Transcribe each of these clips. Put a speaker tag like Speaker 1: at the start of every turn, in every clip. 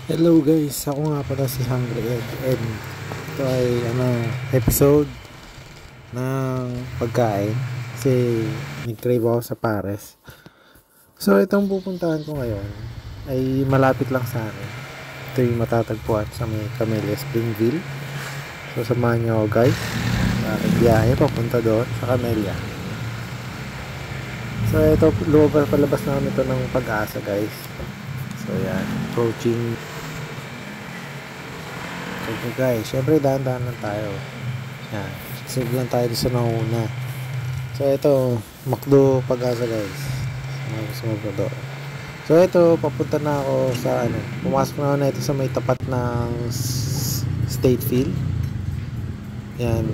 Speaker 1: Hello guys, ako nga pala si Hungry Egg and ito ay episode ng pagkain kasi nag-crave ako sa pares. So itong pupuntahan ko ngayon ay malapit lang sa amin. Ito yung matatagpuan sa may Camellia Springville. So samahan niyo ako guys sa aking biyahe papunta doon sa Camellia. So ito, palabas namin ito ng Pag-asa guys. So yan, approaching. So guys, syempre dahan-dahan lang tayo. Yan, save lang tayo sa nauna. So ito, McDo Pag-asa guys. Sumabot doon. So ito, papunta na ako sa pumasok na ako na ito sa may tapat ng State Field. Yan.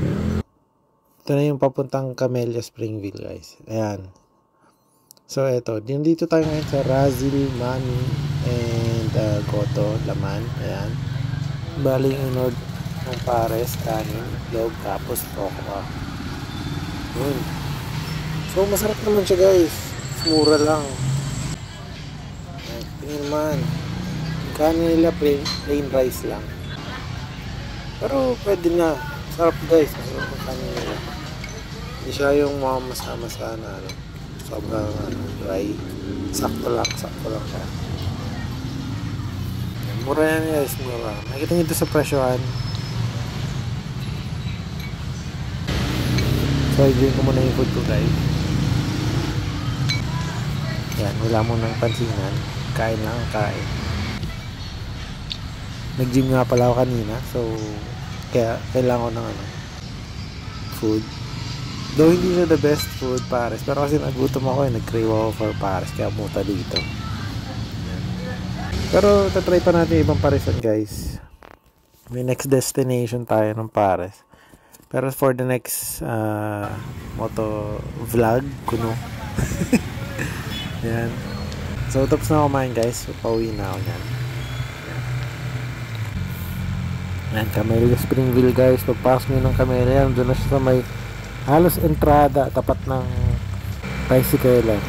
Speaker 1: Ito na yung papuntang Camellia Springville guys. Ayan. So ito, dito tayo ngayon sa Razil, Mani, and Goto, Laman. Ayan. Bali yung inord ng pares, kanin, log, tapos okra. Yun. So masarap naman siya guys. Mura lang. Tingin naman. Yung kanin nila plain rice lang. Pero pwede na. Sarap guys. Masarap ang kanin nila. Hindi siya yung mga masa-masa na sobrang dry. Sakto lang siya. Mura yan guys, mura. Nakikita nyo ito sa presyohan. So, i-join ko muna yung food ko guys. Yan, wala mo ng pansinan. Kain lang, kain. Nag-gym nga pala ako kanina. So, kaya kailangan ko ng food. Though hindi siya the best food pares. Pero kasi nagutom ako nag-crave ako for pares. Kaya pumunta dito. Pero tatry pa natin ibang paresan guys. May next destination tayo ng pares. Pero for the next moto vlog kuno. Yan. So tapos na kumain guys. So, pauwi na ako yan. Yan, Camellia Springville guys. Pagpasok nyo ng Camellia, doon na siya sa may halos entrada tapat ng tricycle.